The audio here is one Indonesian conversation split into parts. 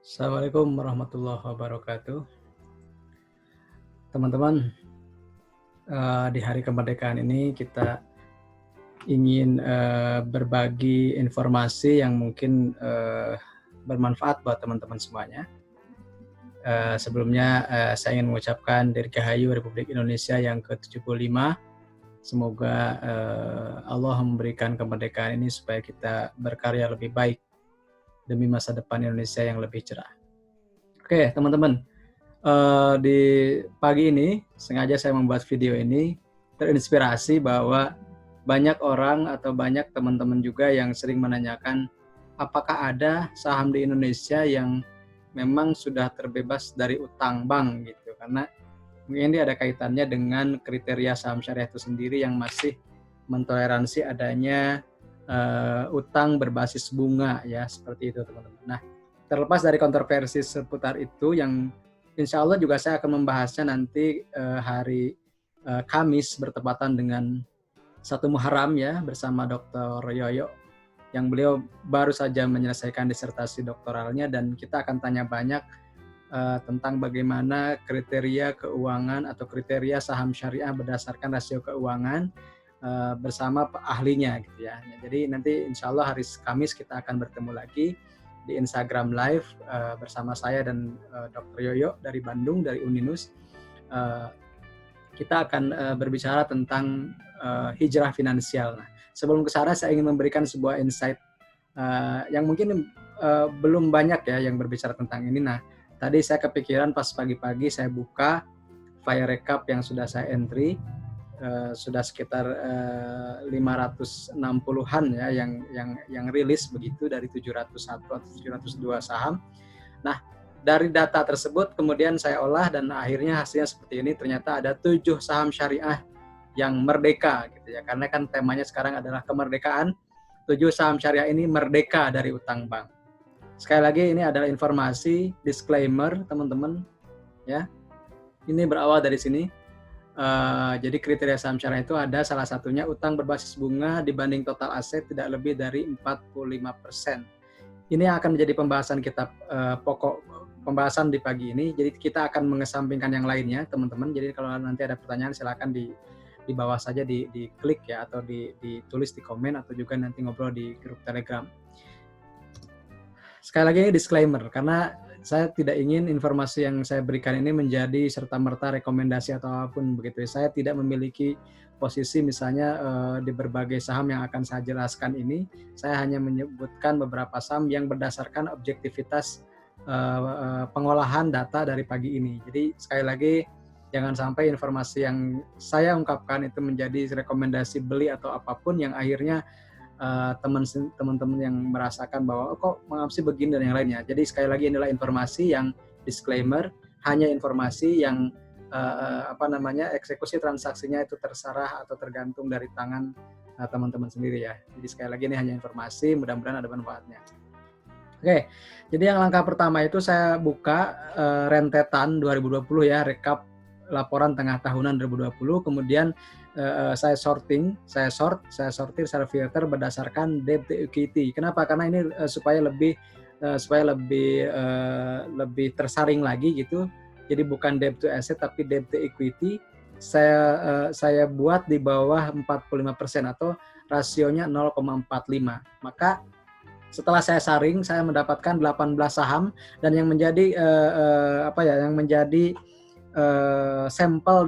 Assalamualaikum warahmatullahi wabarakatuh. Teman-teman, di hari kemerdekaan ini kita ingin berbagi informasi yang mungkin bermanfaat buat teman-teman semuanya. Sebelumnya saya ingin mengucapkan Dirgahayu Republik Indonesia yang ke-75. Semoga Allah memberikan kemerdekaan ini supaya kita berkarya lebih baik demi masa depan Indonesia yang lebih cerah. Oke, teman-teman. Di pagi ini sengaja saya membuat video ini terinspirasi bahwa banyak orang atau banyak teman-teman juga yang sering menanyakan apakah ada saham di Indonesia yang memang sudah terbebas dari utang bank gitu, karena mungkin ini ada kaitannya dengan kriteria saham syariah itu sendiri yang masih mentoleransi adanya utang berbasis bunga ya, seperti itu teman-teman. Nah, terlepas dari kontroversi seputar itu yang insya Allah juga saya akan membahasnya nanti hari Kamis bertepatan dengan 1 Muharram ya, bersama Dr. Yoyo yang beliau baru saja menyelesaikan disertasi doktoralnya, dan kita akan tanya banyak tentang bagaimana kriteria keuangan atau kriteria saham syariah berdasarkan rasio keuangan bersama ahlinya gitu ya. Jadi nanti insya Allah hari Kamis kita akan bertemu lagi di Instagram Live bersama saya dan Dr. Yoyo dari Bandung, dari Uninus. Kita akan berbicara tentang hijrah finansial. Nah, sebelum ke sana saya ingin memberikan sebuah insight yang mungkin belum banyak ya yang berbicara tentang ini. Nah, tadi saya kepikiran pas pagi-pagi saya buka file recap yang sudah saya entry, sudah sekitar 560-an ya yang rilis begitu dari 701 atau 702 saham. Nah, dari data tersebut kemudian saya olah dan akhirnya hasilnya seperti ini. Ternyata ada 7 saham syariah yang merdeka gitu ya. Karena kan temanya sekarang adalah kemerdekaan. 7 saham syariah ini merdeka dari utang bank. Sekali lagi ini adalah informasi disclaimer teman-teman ya. Ini berawal dari sini. Jadi kriteria saham syariah itu ada salah satunya utang berbasis bunga dibanding total aset tidak lebih dari 45%. Ini akan menjadi pembahasan kita pokok pembahasan di pagi ini. Jadi kita akan mengesampingkan yang lainnya teman-teman. Jadi kalau nanti ada pertanyaan silakan di bawah saja di klik ya, atau ditulis di komen, atau juga nanti ngobrol di grup Telegram. Sekali lagi ini disclaimer, karena saya tidak ingin informasi yang saya berikan ini menjadi serta-merta rekomendasi atau apapun begitu. Saya tidak memiliki posisi misalnya di berbagai saham yang akan saya jelaskan ini. Saya hanya menyebutkan beberapa saham yang berdasarkan objektivitas pengolahan data dari pagi ini. Jadi sekali lagi jangan sampai informasi yang saya ungkapkan itu menjadi rekomendasi beli atau apapun yang akhirnya teman-teman yang merasakan bahwa kok mengapa sih begini dan yang lainnya. Jadi sekali lagi inilah informasi yang disclaimer, hanya informasi yang eksekusi transaksinya itu terserah atau tergantung dari tangan teman-teman sendiri ya. Jadi sekali lagi ini hanya informasi, mudah-mudahan ada manfaatnya. Oke, jadi yang langkah pertama itu saya buka rentetan 2020 ya, rekap laporan tengah tahunan 2020, kemudian saya sortir, saya filter berdasarkan debt to equity. Kenapa? Karena ini supaya lebih tersaring lagi gitu. Jadi bukan debt to asset tapi debt to equity. Saya buat di bawah 45% atau rasionya 0,45. Maka setelah saya saring, saya mendapatkan 18 saham, dan yang menjadi sampel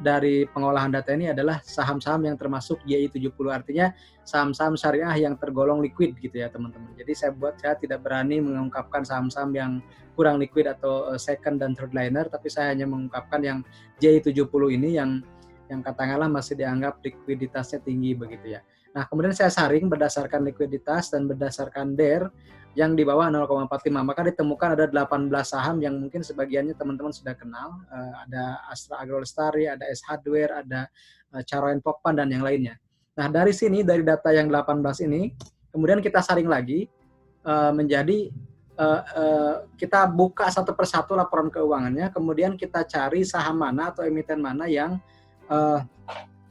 dari pengolahan data ini adalah saham-saham yang termasuk YI 70, artinya saham-saham syariah yang tergolong liquid gitu ya teman-teman. Jadi saya tidak berani mengungkapkan saham-saham yang kurang liquid atau second dan third liner, tapi saya hanya mengungkapkan yang YI 70 ini yang katakanlah masih dianggap likuiditasnya tinggi begitu ya. Nah, kemudian saya saring berdasarkan likuiditas dan berdasarkan DER yang di bawah 0,45. Maka ditemukan ada 18 saham yang mungkin sebagiannya teman-teman sudah kenal. Ada Astra Agrolestari, ada S Hardware, ada Caroen Pokpan, dan yang lainnya. Nah, dari sini, dari data yang 18 ini, kemudian kita saring lagi menjadi kita buka satu persatu laporan keuangannya, kemudian kita cari saham mana atau emiten mana yang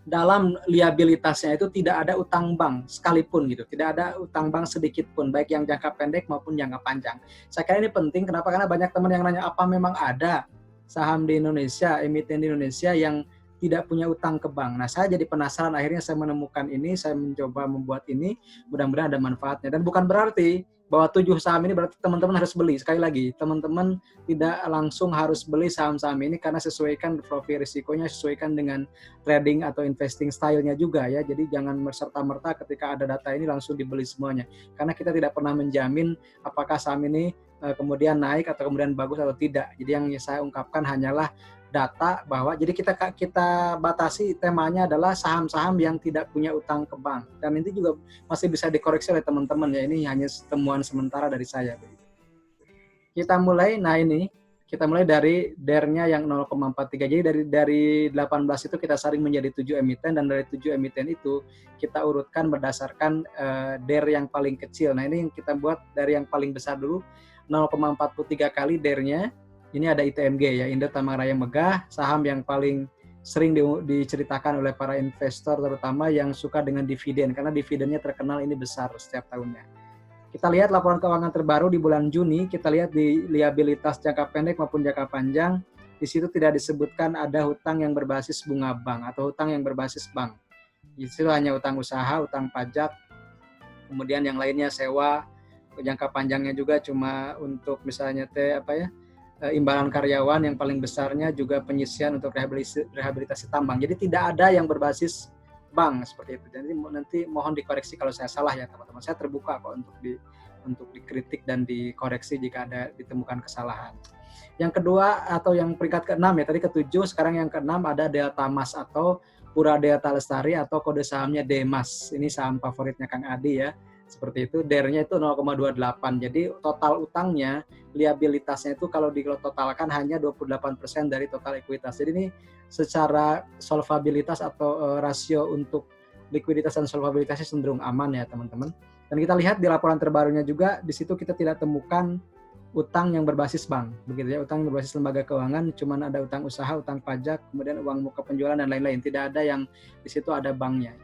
dalam liabilitasnya itu tidak ada utang bank sekalipun gitu, tidak ada utang bank sedikit pun, baik yang jangka pendek maupun jangka panjang. Saya kira ini penting, kenapa? Karena banyak teman yang nanya, apa memang ada saham di Indonesia, emiten di Indonesia yang tidak punya utang ke bank. Nah, saya jadi penasaran, akhirnya saya menemukan ini, saya mencoba membuat ini, mudah-mudahan ada manfaatnya. Dan bukan berarti bahwa 7 saham ini berarti teman-teman harus beli. Sekali lagi, teman-teman tidak langsung harus beli saham-saham ini, karena sesuaikan profil risikonya, sesuaikan dengan trading atau investing style-nya juga ya. Jadi jangan serta-merta ketika ada data ini langsung dibeli semuanya. Karena kita tidak pernah menjamin apakah saham ini kemudian naik atau kemudian bagus atau tidak. Jadi yang saya ungkapkan hanyalah data bahwa jadi kita batasi temanya adalah saham-saham yang tidak punya utang ke bank, dan ini juga masih bisa dikoreksi oleh teman-teman ya, ini hanya temuan sementara dari saya. Kita mulai, nah ini kita mulai dari DER-nya yang 0,43. Jadi dari 18 itu kita saring menjadi 7 emiten, dan dari 7 emiten itu kita urutkan berdasarkan DER yang paling kecil. Nah, ini kita buat dari yang paling besar dulu, 0,43 kali DER-nya. Ini ada ITMG ya, Indo Tamang Raya Megah, saham yang paling sering diceritakan oleh para investor, terutama yang suka dengan dividen, karena dividennya terkenal ini besar setiap tahunnya. Kita lihat laporan keuangan terbaru di bulan Juni, kita lihat di liabilitas jangka pendek maupun jangka panjang, di situ tidak disebutkan ada hutang yang berbasis bunga bank atau hutang yang berbasis bank. Di situ hanya hutang usaha, hutang pajak, kemudian yang lainnya sewa, jangka panjangnya juga cuma untuk misalnya imbalan karyawan, yang paling besarnya juga penyisian untuk rehabilitasi tambang. Jadi tidak ada yang berbasis bank seperti itu. Jadi nanti mohon dikoreksi kalau saya salah ya teman-teman. Saya terbuka kok untuk dikritik dan dikoreksi jika ada ditemukan kesalahan. Yang kedua atau yang peringkat ke-6 ya, tadi ke-7, sekarang yang ke-6 ada Delta Mas atau Pura Delta Lestari atau kode sahamnya DEMAS. Ini saham favoritnya Kang Adi ya. Seperti itu, DER-nya itu 0,28. Jadi total utangnya, liabilitasnya itu kalau ditotalkan hanya 28% dari total ekuitas. Jadi ini secara solvabilitas atau rasio untuk likuiditas dan solvabilitasnya cenderung aman ya teman-teman. Dan kita lihat di laporan terbarunya juga, di situ kita tidak temukan utang yang berbasis bank, begitu ya. Utang yang berbasis lembaga keuangan, cuman ada utang usaha, utang pajak, kemudian uang muka penjualan dan lain-lain. Tidak ada yang di situ ada banknya.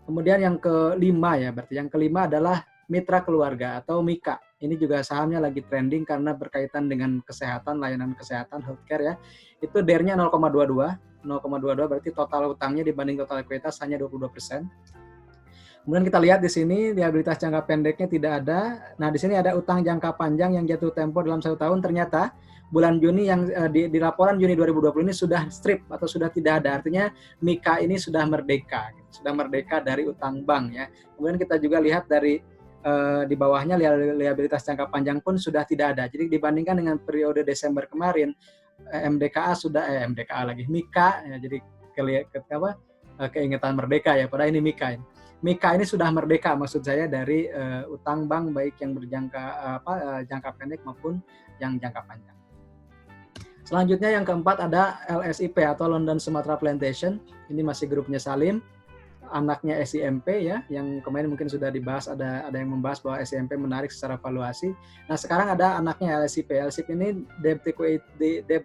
Kemudian yang kelima ya, berarti yang kelima adalah mitra keluarga atau MIKA. Ini juga sahamnya lagi trending karena berkaitan dengan kesehatan, layanan kesehatan, healthcare ya. Itu DER-nya 0,22 berarti total utangnya dibanding total ekuitas hanya 22%. Kemudian kita lihat di sini liabilitas jangka pendeknya tidak ada. Nah, di sini ada utang jangka panjang yang jatuh tempo dalam 1 tahun. Ternyata bulan Juni yang di laporan Juni 2020 ini sudah strip atau sudah tidak ada. Artinya MIKA ini sudah merdeka, sudah merdeka dari utang bank ya. Kemudian kita juga lihat dari di bawahnya liabilitas jangka panjang pun sudah tidak ada. Jadi dibandingkan dengan periode Desember kemarin, MDKA MIKA ya, jadi keingetan merdeka ya, padahal ini MIKA ini. MIKA ini sudah merdeka, maksud saya, dari utang bank baik yang berjangka jangka pendek maupun yang jangka panjang. Selanjutnya yang keempat ada LSIP atau London Sumatra Plantation. Ini masih grupnya Salim, anaknya SIMP ya, yang kemarin mungkin sudah dibahas, ada yang membahas bahwa SIMP menarik secara valuasi. Nah, sekarang ada anaknya LSIP. LSIP ini debt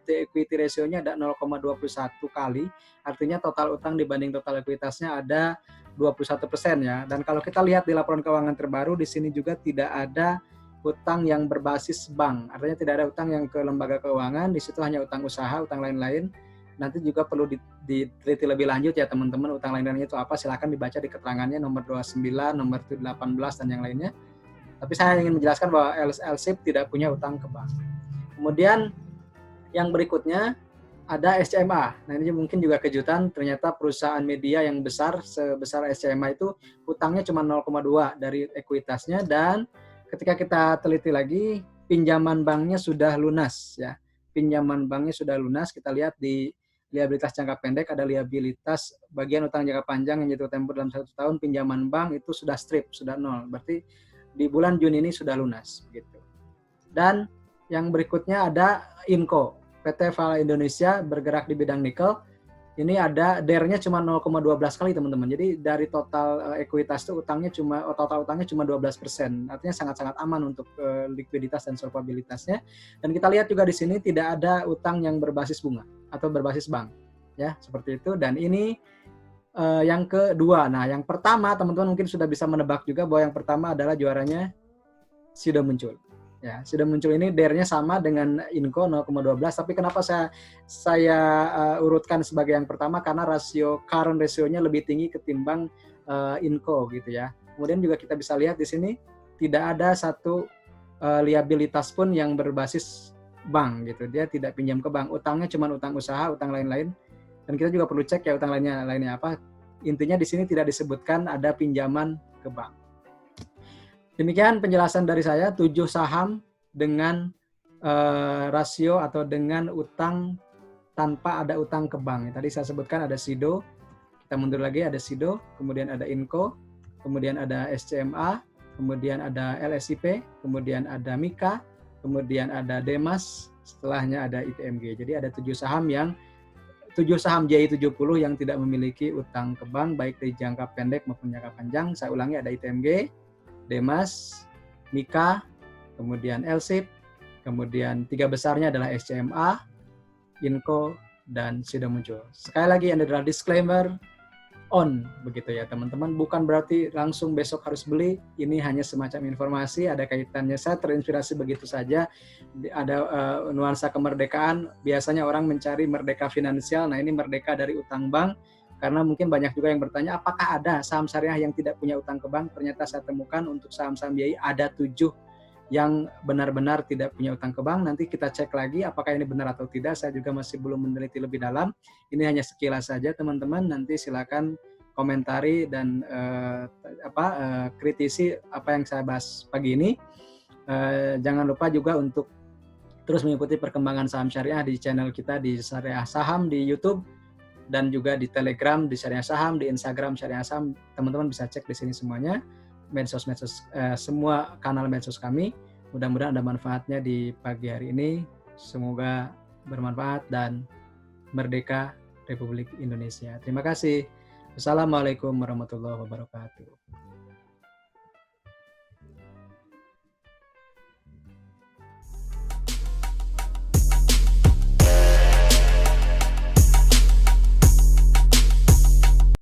equity ratio-nya ada 0,21 kali, artinya total utang dibanding total ekuitasnya ada 21% ya. Dan kalau kita lihat di laporan keuangan terbaru, di sini juga tidak ada utang yang berbasis bank, artinya tidak ada utang yang ke lembaga keuangan, di situ hanya utang usaha, utang lain-lain. Nanti juga perlu diteliti lebih lanjut ya teman-teman, utang lain-lainnya itu apa, silakan dibaca di keterangannya nomor 29, nomor 18 dan yang lainnya. Tapi saya ingin menjelaskan bahwa LSIP tidak punya utang ke bank. Kemudian yang berikutnya ada SCMA. Nah, ini mungkin juga kejutan, ternyata perusahaan media yang besar sebesar SCMA itu utangnya cuma 0,2 dari ekuitasnya, dan ketika kita teliti lagi, pinjaman banknya sudah lunas ya. Pinjaman banknya sudah lunas. Kita lihat di liabilitas jangka pendek ada liabilitas bagian utang jangka panjang yang jatuh tempo dalam 1 tahun, pinjaman bank itu sudah strip, sudah nol. Berarti di bulan Juni ini sudah lunas gitu. Dan yang berikutnya ada INCO, PT Vale Indonesia, bergerak di bidang nikel. Ini ada DER-nya cuma 0,12 kali teman-teman. Jadi dari total ekuitas itu total utangnya cuma 12%. Artinya sangat-sangat aman untuk likuiditas dan solvabilitasnya. Dan kita lihat juga di sini tidak ada utang yang berbasis bunga atau berbasis bank. Ya, seperti itu. Dan ini yang kedua. Nah, yang pertama teman-teman mungkin sudah bisa menebak juga bahwa yang pertama adalah juaranya Sido Muncul. Ya, Sido Muncul ini DER-nya sama dengan Inco 0,12, tapi kenapa saya urutkan sebagai yang pertama karena current ratio-nya lebih tinggi ketimbang Inco gitu ya. Kemudian juga kita bisa lihat di sini tidak ada satu liabilitas pun yang berbasis bank gitu. Dia tidak pinjam ke bank. Utangnya cuma utang usaha, utang lain-lain. Dan kita juga perlu cek ya utang lainnya apa. Intinya di sini tidak disebutkan ada pinjaman ke bank. Demikian penjelasan dari saya, 7 saham dengan rasio atau dengan utang tanpa ada utang ke bank. Tadi saya sebutkan ada Sido, kita mundur lagi ada Sido, kemudian ada Inco, kemudian ada SCMA, kemudian ada LSIP, kemudian ada Mika, kemudian ada Demas, setelahnya ada ITMG. Jadi ada 7 saham JI70 yang tidak memiliki utang ke bank baik di jangka pendek maupun jangka panjang. Saya ulangi, ada ITMG, Demas, Mika, kemudian LSIP, kemudian 3 besarnya adalah SCMA, Inco, dan Sido Muncul. Sekali lagi ini adalah disclaimer on begitu ya teman-teman, bukan berarti langsung besok harus beli, ini hanya semacam informasi, ada kaitannya, saya terinspirasi begitu saja, ada nuansa kemerdekaan, biasanya orang mencari merdeka finansial, nah ini merdeka dari utang bank, karena mungkin banyak juga yang bertanya, apakah ada saham syariah yang tidak punya utang ke bank? Ternyata saya temukan untuk saham-saham BI ada 7 yang benar-benar tidak punya utang ke bank. Nanti kita cek lagi apakah ini benar atau tidak. Saya juga masih belum meneliti lebih dalam. Ini hanya sekilas saja teman-teman. Nanti silakan komentari dan kritisi apa yang saya bahas pagi ini. Jangan lupa juga untuk terus mengikuti perkembangan saham syariah di channel kita di Syariah Saham di YouTube, dan juga di Telegram di Syariah Saham, di Instagram Syariah Saham. Teman-teman bisa cek di sini semuanya, medsos semua kanal medsos kami. Mudah-mudahan ada manfaatnya di pagi hari ini. Semoga bermanfaat dan merdeka Republik Indonesia. Terima kasih. Wassalamualaikum warahmatullahi wabarakatuh.